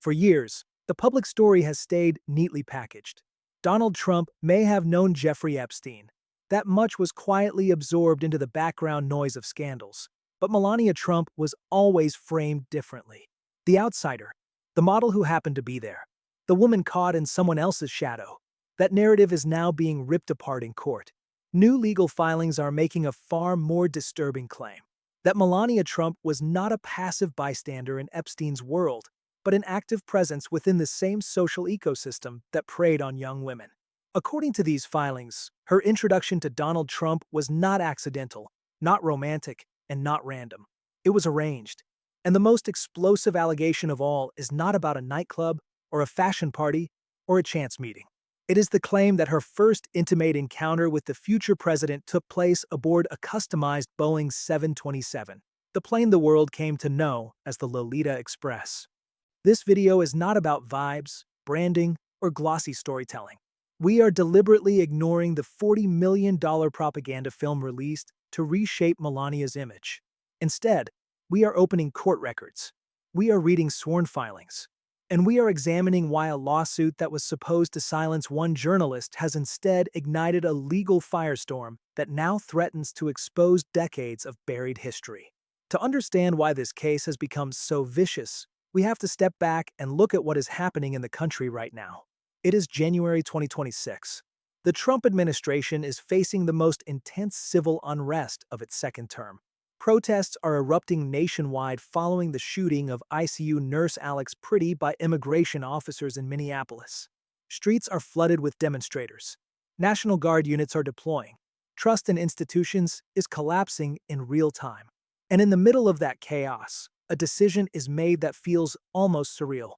For years, the public story has stayed neatly packaged. Donald Trump may have known Jeffrey Epstein. That much was quietly absorbed into the background noise of scandals. But Melania Trump was always framed differently. The outsider, the model who happened to be there, the woman caught in someone else's shadow. That narrative is now being ripped apart in court. New legal filings are making a far more disturbing claim that Melania Trump was not a passive bystander in Epstein's world, but an active presence within the same social ecosystem that preyed on young women. According to these filings, her introduction to Donald Trump was not accidental, not romantic, and not random. It was arranged. And the most explosive allegation of all is not about a nightclub, or a fashion party, or a chance meeting. It is the claim that her first intimate encounter with the future president took place aboard a customized Boeing 727, the plane the world came to know as the Lolita Express. This video is not about vibes, branding, or glossy storytelling. We are deliberately ignoring the $40 million propaganda film released to reshape Melania's image. Instead, we are opening court records. We are reading sworn filings. And we are examining why a lawsuit that was supposed to silence one journalist has instead ignited a legal firestorm that now threatens to expose decades of buried history. To understand why this case has become so vicious, we have to step back and look at what is happening in the country right now. It is January 2026. The Trump administration is facing the most intense civil unrest of its second term. Protests are erupting nationwide following the shooting of ICU nurse Alex Pretty by immigration officers in Minneapolis. Streets are flooded with demonstrators. National Guard units are deploying. Trust in institutions is collapsing in real time. And in the middle of that chaos, a decision is made that feels almost surreal.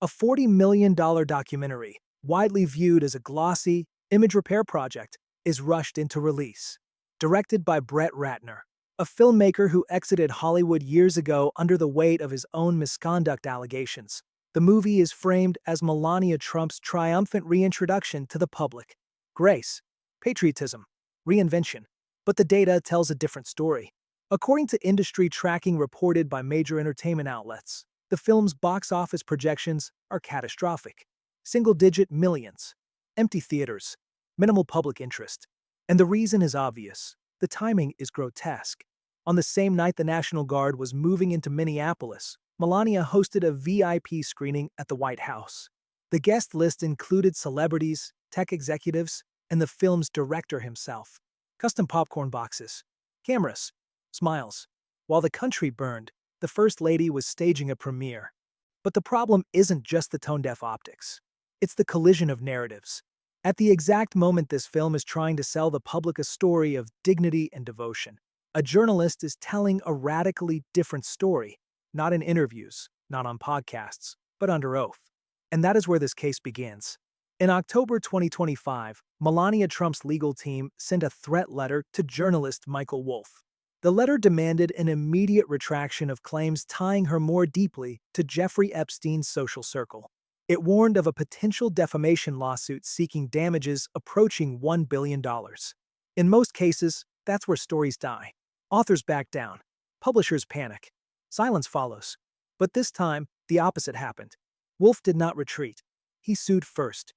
A $40 million documentary, widely viewed as a glossy, image repair project, is rushed into release. Directed by Brett Ratner, a filmmaker who exited Hollywood years ago under the weight of his own misconduct allegations, the movie is framed as Melania Trump's triumphant reintroduction to the public. Grace, patriotism, reinvention. But the data tells a different story. According to industry tracking reported by major entertainment outlets, the film's box office projections are catastrophic. Single-digit millions, empty theaters, minimal public interest. And the reason is obvious. The timing is grotesque. On the same night the National Guard was moving into Minneapolis, Melania hosted a VIP screening at the White House. The guest list included celebrities, tech executives, and the film's director himself. Custom popcorn boxes, cameras, smiles. While the country burned, the First Lady was staging a premiere. But the problem isn't just the tone-deaf optics. It's the collision of narratives. At the exact moment this film is trying to sell the public a story of dignity and devotion, a journalist is telling a radically different story, not in interviews, not on podcasts, but under oath. And that is where this case begins. In October 2025, Melania Trump's legal team sent a threat letter to journalist Michael Wolff. The letter demanded an immediate retraction of claims tying her more deeply to Jeffrey Epstein's social circle. It warned of a potential defamation lawsuit seeking damages approaching $1 billion. In most cases, that's where stories die. Authors back down. Publishers panic. Silence follows. But this time, the opposite happened. Wolff did not retreat. He sued first.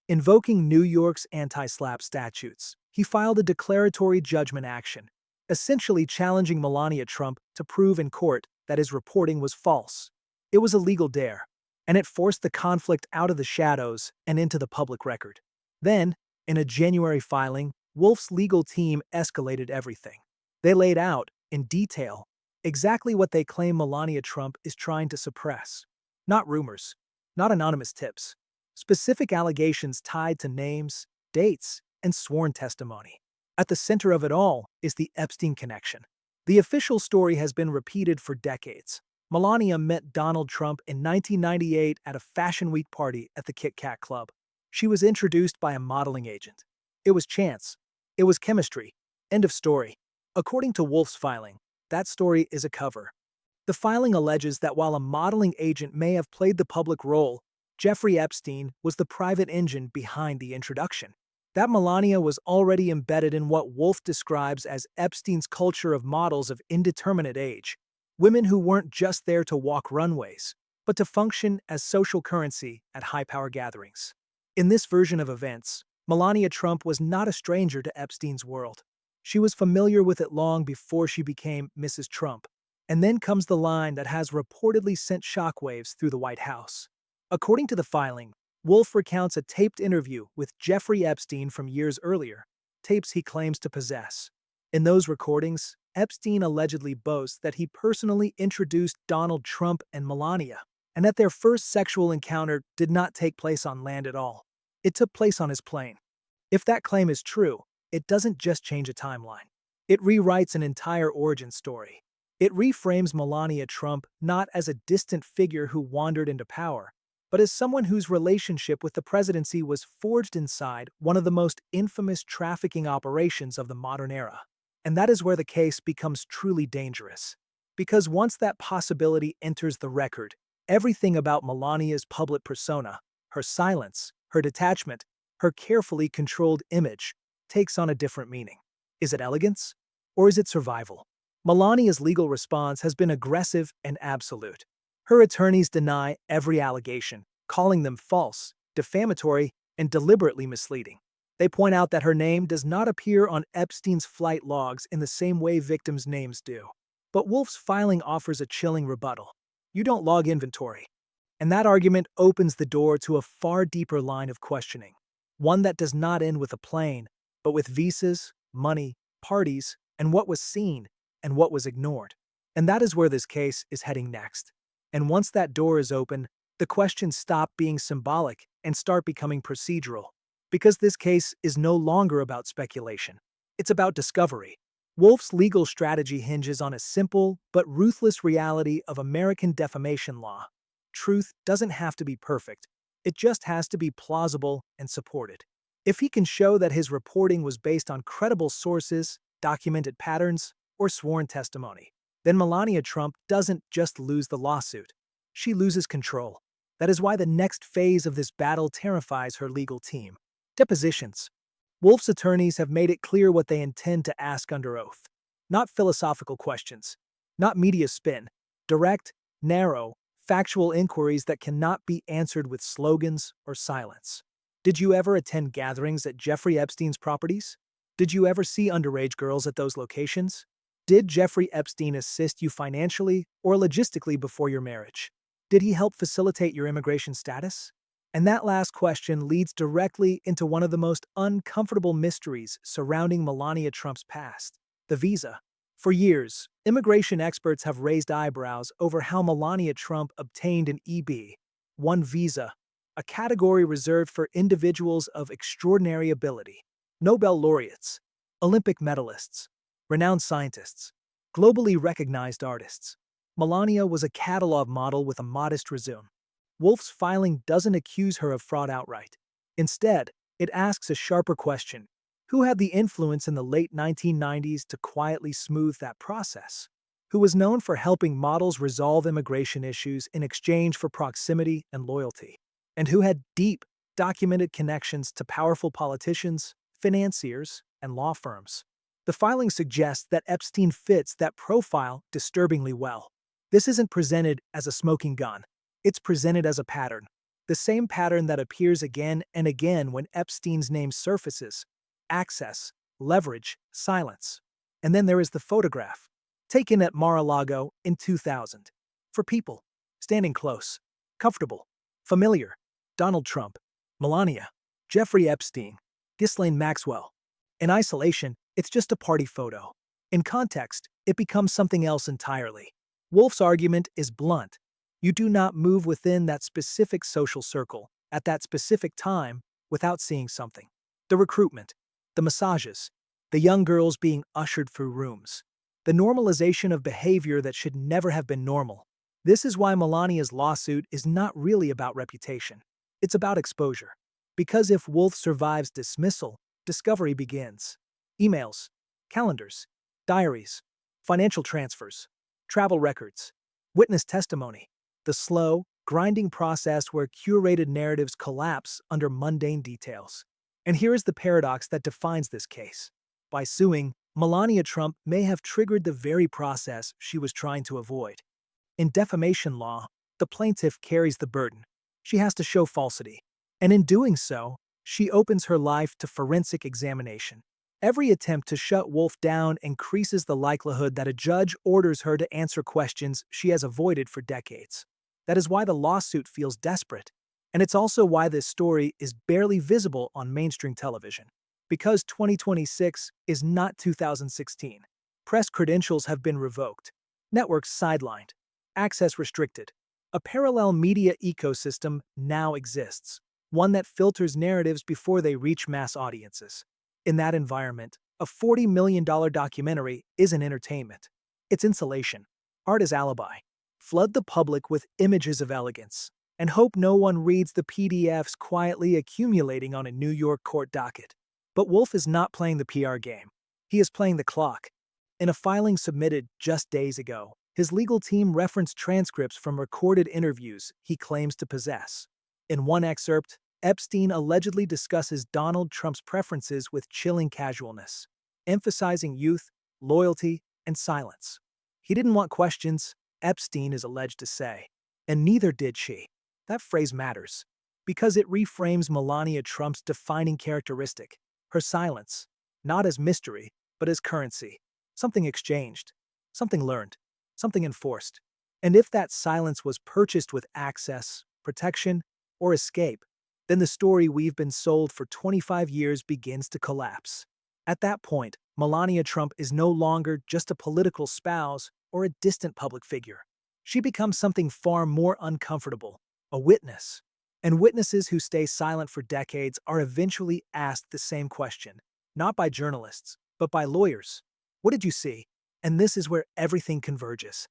Invoking New York's anti-SLAPP statutes, he filed a declaratory judgment action, essentially challenging Melania Trump to prove in court that his reporting was false. It was a legal dare, and it forced the conflict out of the shadows and into the public record. Then, in a January filing, Wolff's legal team escalated everything. They laid out, in detail, exactly what they claim Melania Trump is trying to suppress. Not rumors, not anonymous tips, specific allegations tied to names, dates, and sworn testimony. At the center of it all is the Epstein connection. The official story has been repeated for decades. Melania met Donald Trump in 1998 at a Fashion Week party at the Kit Kat Club. She was introduced by a modeling agent. It was chance. It was chemistry. End of story. According to Wolff's filing, that story is a cover. The filing alleges that while a modeling agent may have played the public role, Jeffrey Epstein was the private engine behind the introduction. That Melania was already embedded in what Wolff describes as Epstein's culture of models of indeterminate age. Women who weren't just there to walk runways. but to function as social currency at high-power gatherings. In this version of events, Melania Trump was not a stranger to Epstein's world. She was familiar with it long before she became Mrs. Trump. And then comes the line that has reportedly sent shockwaves through the White House. According to the filing, Wolf recounts a taped interview with Jeffrey Epstein from years earlier, tapes he claims to possess. In those recordings, Epstein allegedly boasts that he personally introduced Donald Trump and Melania, and that their first sexual encounter did not take place on land at all. It took place on his plane. If that claim is true, it doesn't just change a timeline. It rewrites an entire origin story. It reframes Melania Trump not as a distant figure who wandered into power, but as someone whose relationship with the presidency was forged inside one of the most infamous trafficking operations of the modern era. And that is where the case becomes truly dangerous. Because once that possibility enters the record, everything about Melania's public persona, her silence, her detachment, her carefully controlled image, takes on a different meaning. Is it elegance? Or is it survival? Melania's legal response has been aggressive and absolute. Her attorneys deny every allegation, calling them false, defamatory, and deliberately misleading. They point out that her name does not appear on Epstein's flight logs in the same way victims' names do. But Wolf's filing offers a chilling rebuttal. You don't log inventory. And that argument opens the door to a far deeper line of questioning. One that does not end with a plane, but with visas, money, parties, and what was seen and what was ignored. And that is where this case is heading next. And once that door is open, the questions stop being symbolic and start becoming procedural. Because this case is no longer about speculation. It's about discovery. Wolf's legal strategy hinges on a simple but ruthless reality of American defamation law. Truth doesn't have to be perfect. It just has to be plausible and supported. If he can show that his reporting was based on credible sources, documented patterns, or sworn testimony, then Melania Trump doesn't just lose the lawsuit. She loses control. That is why the next phase of this battle terrifies her legal team. Depositions. Wolf's attorneys have made it clear what they intend to ask under oath. Not philosophical questions, not media spin, direct, narrow, factual inquiries that cannot be answered with slogans or silence. Did you ever attend gatherings at Jeffrey Epstein's properties? Did you ever see underage girls at those locations? Did Jeffrey Epstein assist you financially or logistically before your marriage? Did he help facilitate your immigration status? And that last question leads directly into one of the most uncomfortable mysteries surrounding Melania Trump's past: the visa. For years, immigration experts have raised eyebrows over how Melania Trump obtained an EB-1 visa, a category reserved for individuals of extraordinary ability. Nobel laureates, Olympic medalists, renowned scientists, globally recognized artists. Melania was a catalog model with a modest resume. Wolf's filing doesn't accuse her of fraud outright. Instead, it asks a sharper question: who had the influence in the late 1990s to quietly smooth that process? Who was known for helping models resolve immigration issues in exchange for proximity and loyalty? And who had deep, documented connections to powerful politicians, financiers, and law firms? The filing suggests that Epstein fits that profile disturbingly well. This isn't presented as a smoking gun. It's presented as a pattern. The same pattern that appears again and again when Epstein's name surfaces: access, leverage, silence. And then there is the photograph, taken at Mar-a-Lago in 2000. For people standing close, comfortable, familiar: Donald Trump, Melania, Jeffrey Epstein, Ghislaine Maxwell. In isolation, it's just a party photo. In context, it becomes something else entirely. Wolf's argument is blunt. You do not move within that specific social circle at that specific time without seeing something. The recruitment, the massages, the young girls being ushered through rooms, the normalization of behavior that should never have been normal. This is why Melania's lawsuit is not really about reputation. It's about exposure. Because if Wolf survives dismissal, discovery begins. Emails, calendars, diaries, financial transfers, travel records, witness testimony. The slow, grinding process where curated narratives collapse under mundane details. And here is the paradox that defines this case. By suing, Melania Trump may have triggered the very process she was trying to avoid. In defamation law, The plaintiff carries the burden. She has to show falsity. And in doing so, she opens her life to forensic examination. Every attempt to shut Wolf down increases the likelihood that a judge orders her to answer questions she has avoided for decades. That is why the lawsuit feels desperate. And it's also why this story is barely visible on mainstream television. Because 2026 is not 2016. Press credentials have been revoked, networks sidelined, access restricted. A parallel media ecosystem now exists, one that filters narratives before they reach mass audiences. In that environment, a $40 million documentary isn't entertainment. It's insulation. Art is alibi. Flood the public with images of elegance, and hope no one reads the PDFs quietly accumulating on a New York court docket. But Wolf is not playing the PR game. He is playing the clock. In a filing submitted just days ago, his legal team referenced transcripts from recorded interviews he claims to possess. In one excerpt, Epstein allegedly discusses Donald Trump's preferences with chilling casualness, emphasizing youth, loyalty, and silence. He didn't want questions, Epstein is alleged to say, and neither did she. That phrase matters, because it reframes Melania Trump's defining characteristic, her silence, not as mystery, but as currency, something exchanged, something learned, something enforced. And if that silence was purchased with access, protection, or escape, then the story we've been sold for 25 years begins to collapse. At that point, Melania Trump is no longer just a political spouse or a distant public figure. She becomes something far more uncomfortable, a witness. And witnesses who stay silent for decades are eventually asked the same question, not by journalists, but by lawyers. What did you see? And this is where everything converges.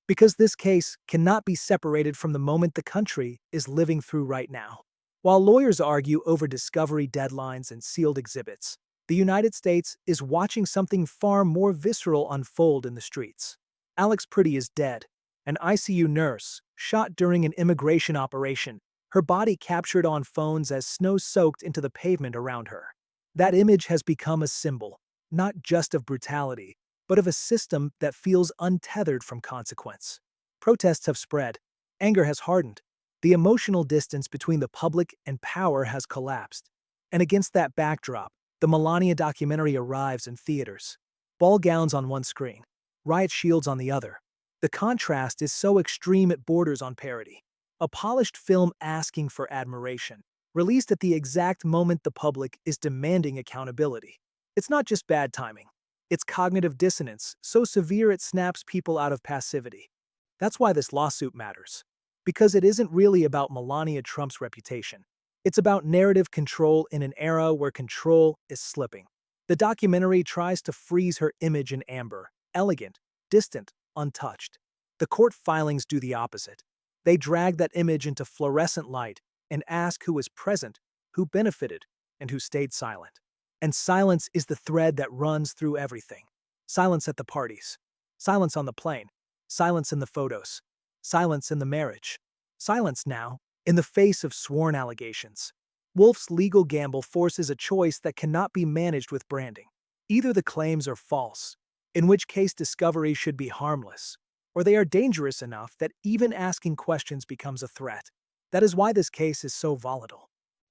Because this case cannot be separated from the moment the country is living through right now. While lawyers argue over discovery deadlines and sealed exhibits, the United States is watching something far more visceral unfold in the streets. Alex Pretty is dead, an ICU nurse, shot during an immigration operation, her body captured on phones as snow soaked into the pavement around her. That image has become a symbol, not just of brutality, but of a system that feels untethered from consequence. Protests have spread. Anger has hardened. The emotional distance between the public and power has collapsed. And against that backdrop, the Melania documentary arrives in theaters. Ball gowns on one screen, riot shields on the other. The contrast is so extreme it borders on parody. A polished film asking for admiration, released at the exact moment the public is demanding accountability. It's not just bad timing. It's cognitive dissonance, so severe it snaps people out of passivity. That's why this lawsuit matters. Because it isn't really about Melania Trump's reputation. It's about narrative control in an era where control is slipping. The documentary tries to freeze her image in amber, elegant, distant, untouched. The court filings do the opposite. They drag that image into fluorescent light and ask who was present, who benefited, and who stayed silent. And silence is the thread that runs through everything. Silence at the parties. Silence on the plane. Silence in the photos. Silence in the marriage. Silence now, in the face of sworn allegations. Wolf's legal gamble forces a choice that cannot be managed with branding. Either the claims are false, in which case discovery should be harmless, or they are dangerous enough that even asking questions becomes a threat. That is why this case is so volatile.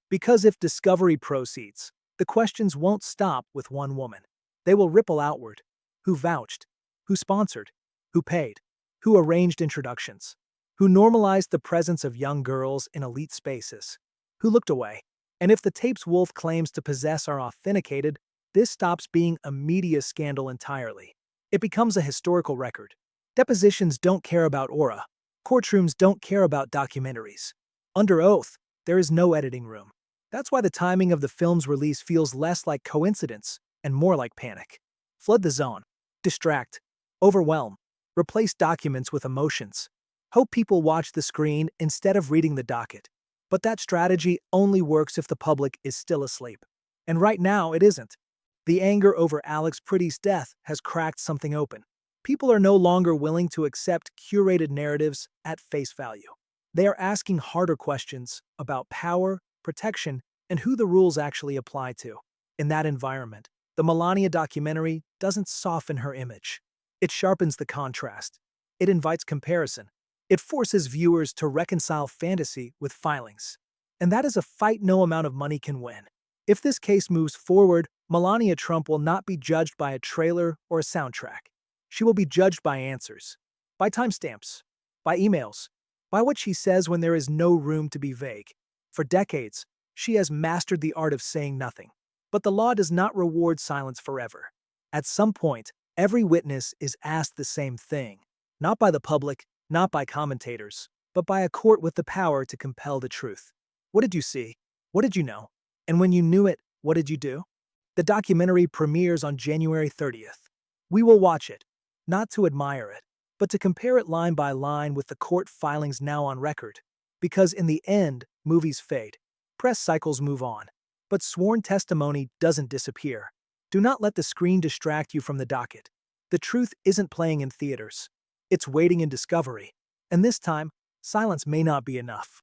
Because if discovery proceeds, the questions won't stop with one woman. They will ripple outward. Who vouched? Who sponsored? Who paid? Who arranged introductions? Who normalized the presence of young girls in elite spaces? Who looked away? And if the tapes Wolf claims to possess are authenticated, this stops being a media scandal entirely. It becomes a historical record. Depositions don't care about aura. Courtrooms don't care about documentaries. Under oath, there is no editing room. That's why the timing of the film's release feels less like coincidence and more like panic. Flood the zone. Distract. Overwhelm. Replace documents with emotions. Hope people watch the screen instead of reading the docket. But that strategy only works if the public is still asleep. And right now, it isn't. The anger over Alex Pretty's death has cracked something open. People are no longer willing to accept curated narratives at face value. They are asking harder questions about power, protection, and who the rules actually apply to. In that environment, the Melania documentary doesn't soften her image. It sharpens the contrast. It invites comparison. It forces viewers to reconcile fantasy with filings. And that is a fight no amount of money can win. If this case moves forward, Melania Trump will not be judged by a trailer or a soundtrack. She will be judged by answers, by timestamps, by emails, by what she says when there is no room to be vague. For decades, she has mastered the art of saying nothing. But the law does not reward silence forever. At some point, every witness is asked the same thing, not by the public, not by commentators, but by a court with the power to compel the truth. What did you see? What did you know? And when you knew it, what did you do? The documentary premieres on January 30th. We will watch it, not to admire it, but to compare it line by line with the court filings now on record. Because in the end, movies fade. Press cycles move on. But sworn testimony doesn't disappear. Do not let the screen distract you from the docket. The truth isn't playing in theaters. It's waiting in discovery. And this time, silence may not be enough.